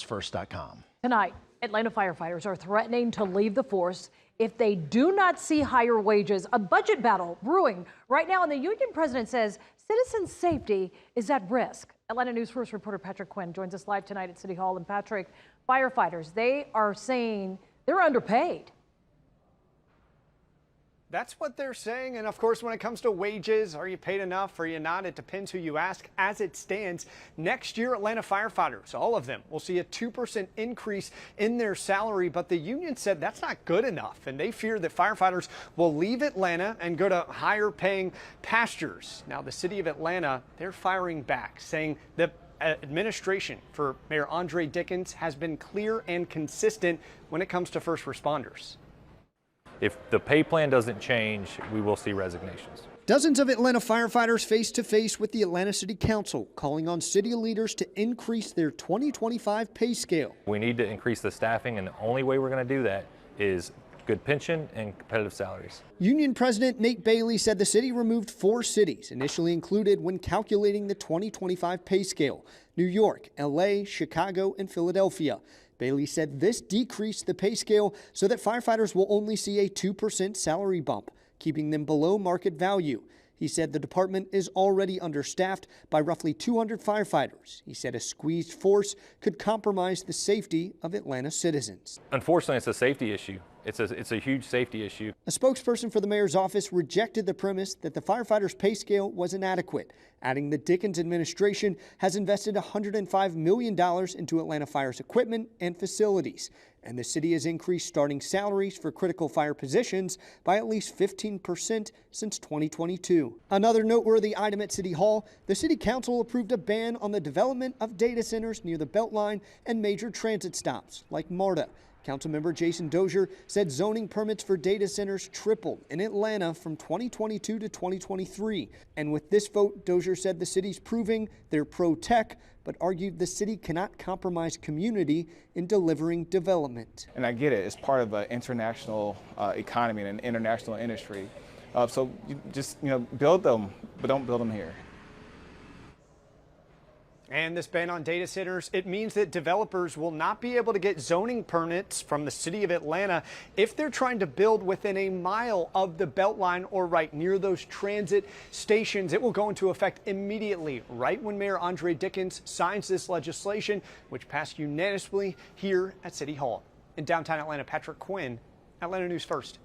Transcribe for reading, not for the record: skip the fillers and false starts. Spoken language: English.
First.com. Tonight, Atlanta firefighters are threatening to leave the force if they do not see higher wages. A budget battle brewing right now, and the union president says citizen safety is at risk. Atlanta News First reporter Patrick Quinn joins us live tonight at City Hall. And Patrick, firefighters, they are saying they're underpaid. That's what they're saying. And of course, when it comes to wages, are you paid enough? Are you not? It depends who you ask. As it stands, next year, Atlanta firefighters, all of them, will see a 2% increase in their salary. But the union said that's not good enough. And they fear that firefighters will leave Atlanta and go to higher paying pastures. Now, the city of Atlanta, they're firing back, saying that administration for Mayor Andre Dickens has been clear and consistent when it comes to first responders. If the pay plan doesn't change, we will see resignations. Dozens of Atlanta firefighters face to face with the Atlanta City Council, calling on city leaders to increase their 2025 pay scale. We need to increase the staffing, and the only way we're going to do that is good pension and competitive salaries. Union President Nate Bailey said the city removed 4 cities initially included when calculating the 2025 pay scale: New York, LA, Chicago, and Philadelphia. Bailey said this decreased the pay scale so that firefighters will only see a 2% salary bump, keeping them below market value. He said the department is already understaffed by roughly 200 firefighters. He said a squeezed force could compromise the safety of Atlanta citizens. Unfortunately, it's a safety issue. It's a huge safety issue. A spokesperson for the mayor's office rejected the premise that the firefighters' pay scale was inadequate, adding the Dickens administration has invested $105 million into Atlanta Fire's equipment and facilities, and the city has increased starting salaries for critical fire positions by at least 15% since 2022. Another noteworthy item at City Hall: the City Council approved a ban on the development of data centers near the Beltline and major transit stops like MARTA. Councilmember Jason Dozier said zoning permits for data centers tripled in Atlanta from 2022 to 2023. And with this vote, Dozier said the city's proving they're pro-tech, but argued the city cannot compromise community in delivering development. And I get it, it's part of an international economy and an international industry. So you just build them, but don't build them here. And this ban on data centers, it means that developers will not be able to get zoning permits from the city of Atlanta if they're trying to build within a mile of the Beltline or right near those transit stations. It will go into effect immediately, right when Mayor Andre Dickens signs this legislation, which passed unanimously here at City Hall. In downtown Atlanta, Patrick Quinn, Atlanta News First.